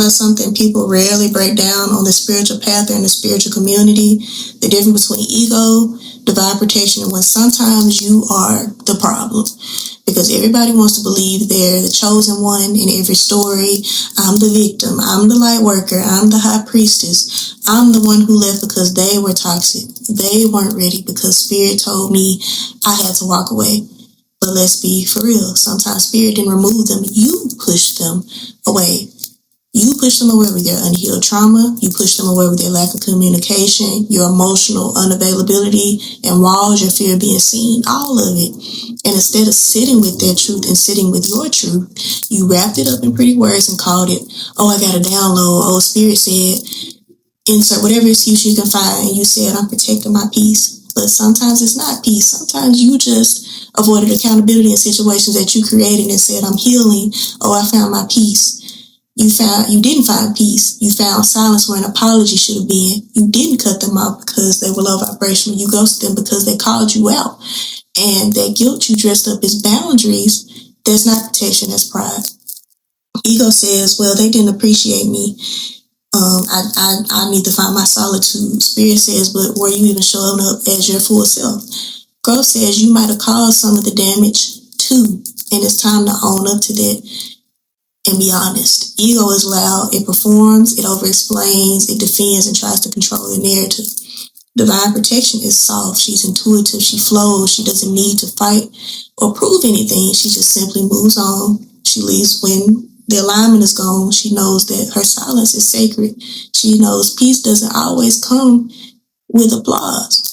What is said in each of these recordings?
about something people rarely break down on the spiritual path or in the spiritual community? The difference between ego, divine protection, and when sometimes you are the problem. Because everybody wants to believe they're the chosen one in every story. I'm the victim. I'm the light worker. I'm the high priestess. I'm the one who left because they were toxic. They weren't ready because Spirit told me I had to walk away. But let's be for real. Sometimes Spirit didn't remove them. You pushed them away. You push them away with your unhealed trauma. You push them away with your lack of communication, your emotional unavailability, and walls, your fear of being seen, all of it. And instead of sitting with their truth and sitting with your truth, you wrapped it up in pretty words and called it, oh, I got a download. Oh, Spirit said, insert whatever excuse you can find. And you said, I'm protecting my peace. But sometimes it's not peace. Sometimes you just avoided accountability in situations that you created and said, I'm healing. Oh, I found my peace. You didn't find peace. You found silence where an apology should have been. You didn't cut them out because they were low vibrational. You ghosted them because they called you out. And that guilt you dressed up as boundaries, that's not protection, that's pride. Ego says, well, they didn't appreciate me. I need to find my solitude. Spirit says, but were you even showing up as your full self? Growth says you might have caused some of the damage too. And it's time to own up to that. And be honest. Ego is loud. It performs, it over-explains, it defends, and tries to control the narrative. Divine protection is soft. She's intuitive. She flows. She doesn't need to fight or prove anything. She just simply moves on. She leaves when the alignment is gone. She knows that her silence is sacred. She knows peace doesn't always come with applause.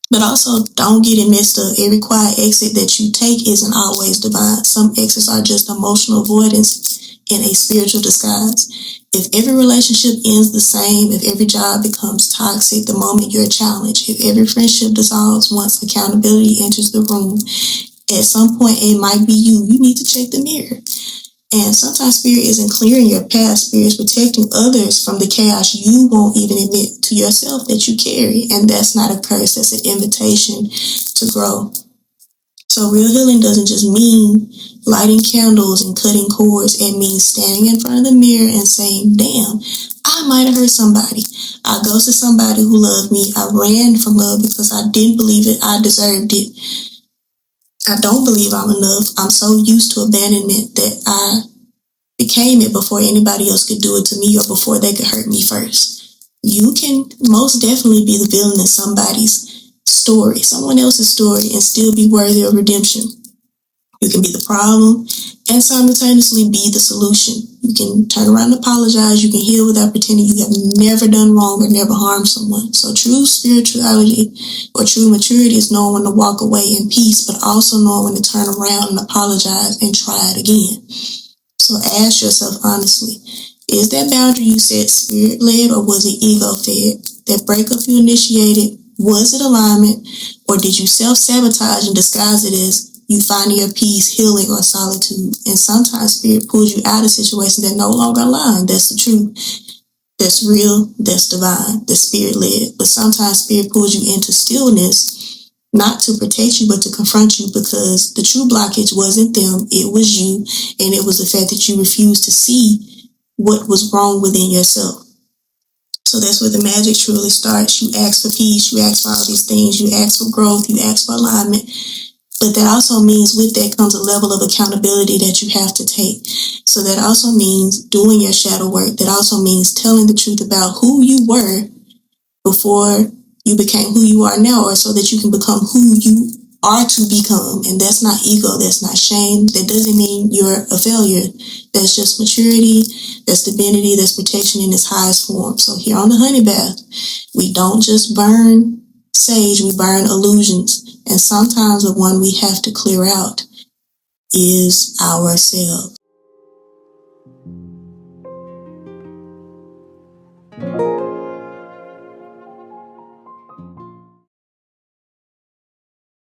But also, don't get it messed up. Every quiet exit that you take isn't always divine. Some exits are just emotional avoidance in a spiritual disguise. If every relationship ends the same, if every job becomes toxic the moment you're challenged, if every friendship dissolves once accountability enters the room, at some point it might be you. You need to check the mirror. And sometimes Spirit isn't clearing your past. Spirit is protecting others from the chaos you won't even admit to yourself that you carry. And that's not a curse. That's an invitation to grow. So real healing doesn't just mean lighting candles and cutting cords. It means standing in front of the mirror and saying, damn, I might have hurt somebody. I ghosted somebody who loved me. I ran from love because I didn't believe it. I deserved it. I don't believe I'm enough. I'm so used to abandonment that I became it before anybody else could do it to me or before they could hurt me first. You can most definitely be the villain in somebody's story, someone else's story, and still be worthy of redemption. You can be the problem and simultaneously be the solution. You can turn around and apologize. You can heal without pretending you have never done wrong or never harmed someone. So true spirituality or true maturity is knowing when to walk away in peace, but also knowing when to turn around and apologize and try it again. So ask yourself honestly, is that boundary you set spirit-led or was it ego-fed? That breakup you initiated, was it alignment? Or did you self-sabotage and disguise it as you finding your peace, healing, or solitude? And sometimes Spirit pulls you out of situations that no longer align. That's the truth. That's real. That's divine. That's Spirit-led. But sometimes Spirit pulls you into stillness, not to protect you, but to confront you, because the true blockage wasn't them. It was you. And it was the fact that you refused to see what was wrong within yourself. So that's where the magic truly starts. You ask for peace. You ask for all these things. You ask for growth. You ask for alignment. But that also means with that comes a level of accountability that you have to take. So that also means doing your shadow work. That also means telling the truth about who you were before you became who you are now, or so that you can become who you are to become. And that's not ego. That's not shame. That doesn't mean you're a failure. That's just maturity. That's divinity. That's protection in its highest form. So here on the honey bath, we don't just burn sage, we burn illusions. And sometimes the one we have to clear out is ourselves.